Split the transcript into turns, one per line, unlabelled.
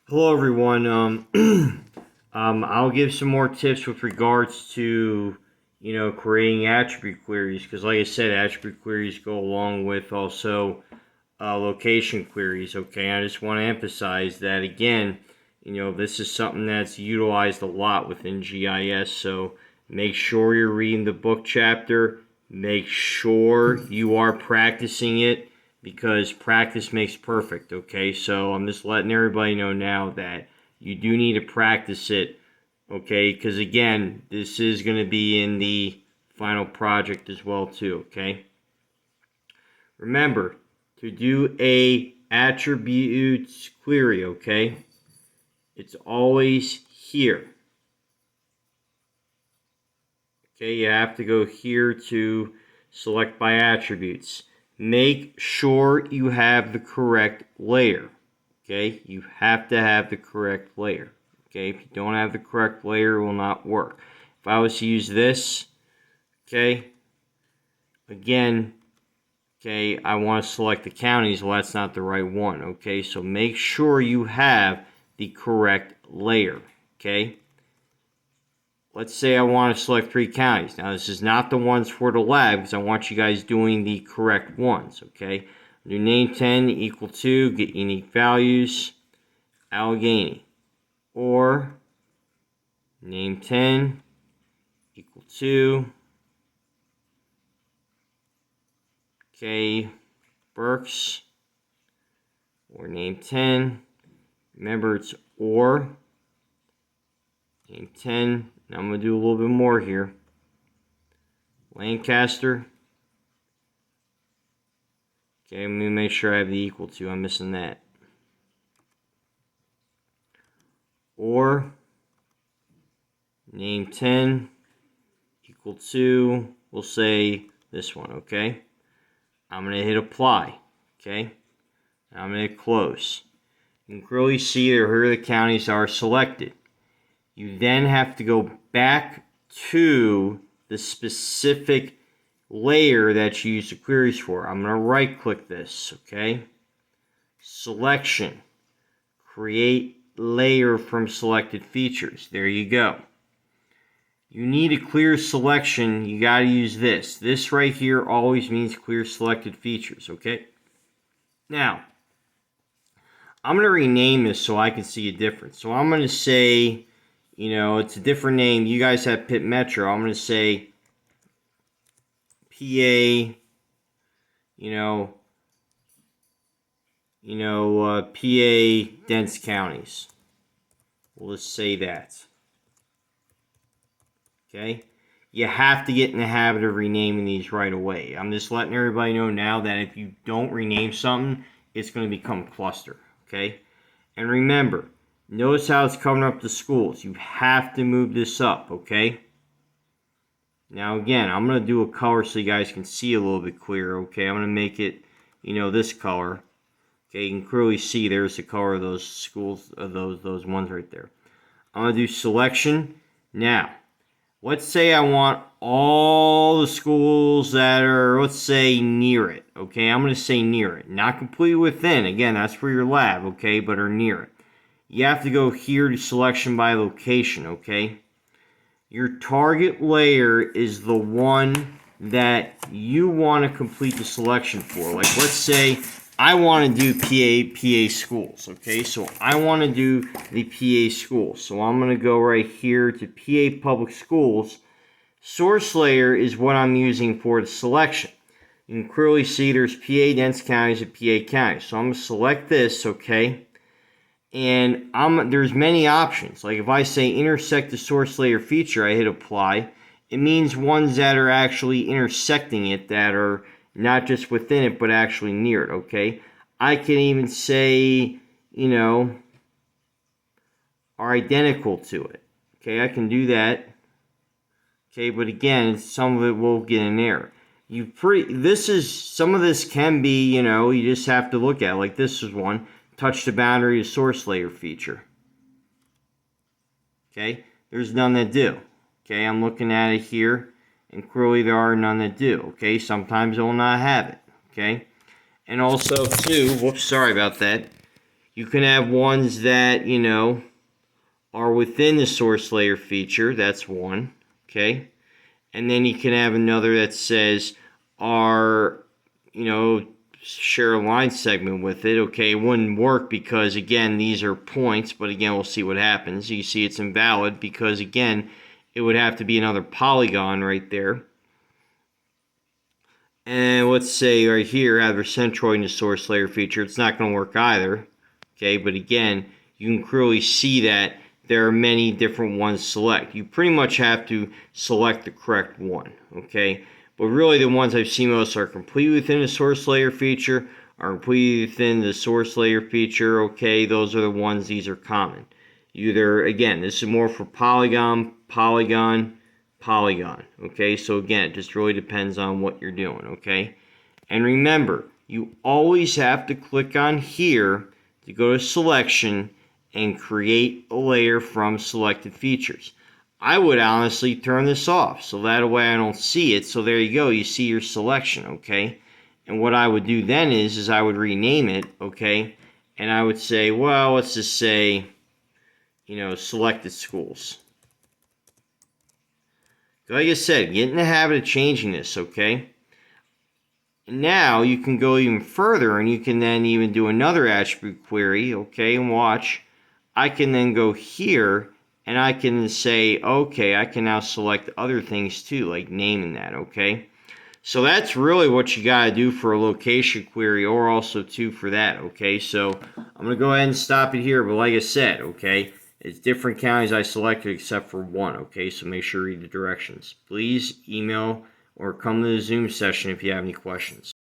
Hello, everyone. I'll give some more tips with regards to, creating attribute queries because, like I said, attribute queries go along with also location queries. Okay, I just want to emphasize that again. This is something that's utilized a lot within GIS. So make sure you're reading the book chapter. Make sure you are practicing it because practice makes perfect. Okay, so I'm just letting everybody know now that you do need to practice it. Okay, because again, this is going to be in the final project as well too. Okay, remember to do a attributes query. Okay, it's always here. Okay, you have to go here to select by attributes. Make sure you have the correct layer. Okay, you have to have the correct layer. Okay, if you don't have the correct layer, it will not work. If I was to use this, okay, again, okay, I want to select the counties. Well, that's not the right one. Okay, so make sure you have the correct layer. Okay. Let's say I want to select 3 counties. Now, this is not the ones for the lab because I want you guys doing the correct ones, okay? Do name 10 equal to, get unique values, Allegheny. Or name 10 equal to, okay, Berks. Or name 10. Remember, it's or. Name 10. Now I'm going to do a little bit more here. Lancaster. Okay, let me make sure I have the equal to. I'm missing that. Or name 10 equal to, we'll say this one, okay? I'm going to hit apply, okay? I'm going to hit close. You can clearly see that here the counties are selected. You then have to go back to the specific layer that you use the queries for. I'm going to right click this, okay? Selection. Create layer from selected features. There you go. You need a clear selection. You got to use this. This right here always means clear selected features, okay? Now, I'm going to rename this so I can see a difference. So I'm going to say, it's a different name. You guys have Pitt Metro. I'm going to say PA, PA dense counties. We'll just say that. Okay? You have to get in the habit of renaming these right away. I'm just letting everybody know now that if you don't rename something, it's going to become cluster. Okay? And remember, notice how it's covering up the schools. You have to move this up. Okay? Now again, I'm going to do a color so you guys can see a little bit clearer. Okay? I'm going to make it, this color. Okay, you can clearly see there's the color of those schools, of those ones right there. I'm going to do selection. Now, let's say I want all the schools that are, let's say, near it. Okay, I'm going to say near it. Not completely within. Again, that's for your lab, okay, but are near it. You have to go here to selection by location, okay? Your target layer is the one that you want to complete the selection for. Like, let's say I want to do PA schools, okay? So I want to do the PA schools. So I'm going to go right here to PA public schools. Source layer is what I'm using for the selection. You can clearly see there's PA dense counties and PA counties. So I'm going to select this, okay? And there's many options. Like if I say intersect the source layer feature, I hit apply. It means ones that are actually intersecting it, that are not just within it, but actually near it, okay? I can even say, are identical to it. Okay, I can do that. Okay, but again, some of it will get an error. Some of this can be, you just have to look at it. Like this is one. Touch the boundary of source layer feature. Okay, there's none that do. Okay, I'm looking at it here, and clearly there are none that do. Okay, sometimes it will not have it. Okay, and also too, whoops, sorry about that. You can have ones that, you know, are within the source layer feature. That's one, okay? And then you can have another that says are, you know, share a line segment with it. Okay, it wouldn't work because, again, these are points, but again, we'll see what happens. You see it's invalid because, again, it would have to be another polygon right there. And let's say right here, have a centroid in the source layer feature. It's not going to work either. Okay, but again, you can clearly see that there are many different ones to select. You pretty much have to select the correct one. Okay, but really the ones I've seen most are completely within the source layer feature, are completely within the source layer feature. Okay, those are the ones, these are common. Either, again, this is more for polygon, polygon, polygon. Okay, so again, it just really depends on what you're doing. Okay, and remember, you always have to click on here to go to selection and create a layer from selected features. I would honestly turn this off so that way I don't see it. So there you go, you see your selection. Okay, and what I would do then is I would rename it. Okay, and I would say, well, let's just say, you know, selected schools. Like I said, get in the habit of changing this. Okay, now you can go even further and you can then even do another attribute query. Okay, and watch, I can then go here and I can say, okay, I can now select other things too, like naming that. Okay, so that's really what you got to do for a location query, or also too for that. Okay, so I'm going to go ahead and stop it here, but like I said, okay, it's different counties I selected except for one. Okay, so make sure you read the directions. Please email or come to the Zoom session if you have any questions.